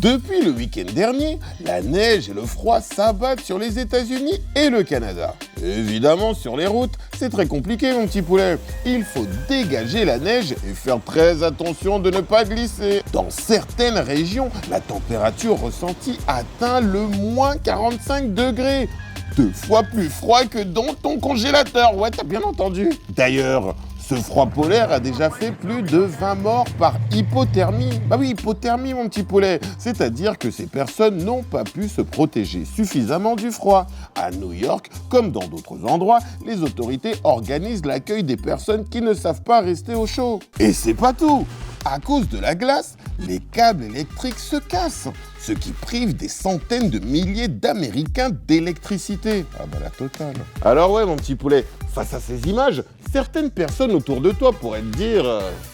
Depuis le week-end dernier, la neige et le froid s'abattent sur les États-Unis et le Canada. Évidemment, sur les routes, c'est très compliqué, mon petit poulet. Il faut dégager la neige et faire très attention de ne pas glisser. Dans certaines régions, la température ressentie atteint le moins 45 degrés. 2 fois plus froid que dans ton congélateur. Ouais, t'as bien entendu. D'ailleurs, ce froid polaire a déjà fait plus de 20 morts par hypothermie. Bah oui, hypothermie, mon petit poulet. C'est-à-dire que ces personnes n'ont pas pu se protéger suffisamment du froid. À New York, comme dans d'autres endroits, les autorités organisent l'accueil des personnes qui ne savent pas rester au chaud. Et c'est pas tout. À cause de la glace, les câbles électriques se cassent, ce qui prive des centaines de milliers d'Américains d'électricité. Ah bah la totale. Alors ouais, mon petit poulet, face à ces images, certaines personnes autour de toi pourraient te dire...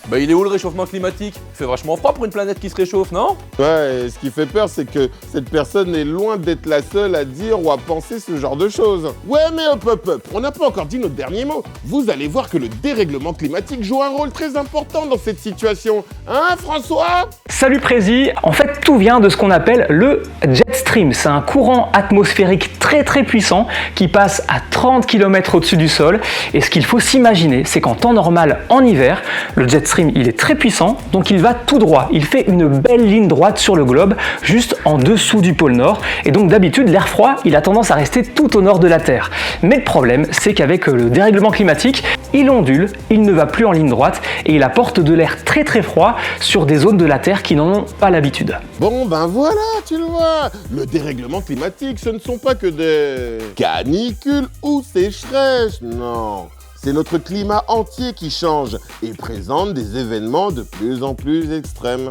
Bah il est où le réchauffement climatique? Il fait vachement froid pour une planète qui se réchauffe, non? Ouais, et ce qui fait peur, c'est que cette personne est loin d'être la seule à dire ou à penser ce genre de choses. Ouais, mais hop, on n'a pas encore dit notre dernier mot. Vous allez voir que le dérèglement climatique joue un rôle très important dans cette situation. Hein, François? Salut Prési, en fait tout vient de ce qu'on appelle le jet stream. C'est un courant atmosphérique très puissant qui passe à 30 km au-dessus du sol. Et ce qu'il faut s'imaginer, c'est qu'en temps normal, en hiver, le jet stream il est très puissant, donc il va tout droit. Il fait une belle ligne droite sur le globe, juste en dessous du pôle Nord. Et donc d'habitude, l'air froid, il a tendance à rester tout au nord de la Terre. Mais le problème, c'est qu'avec le dérèglement climatique, il ondule, il ne va plus en ligne droite et il apporte de l'air très froid sur des zones de la Terre qui n'en ont pas l'habitude. Bon ben voilà, tu le vois, le dérèglement climatique, ce ne sont pas que des canicules ou sécheresses, non. C'est notre climat entier qui change et présente des événements de plus en plus extrêmes.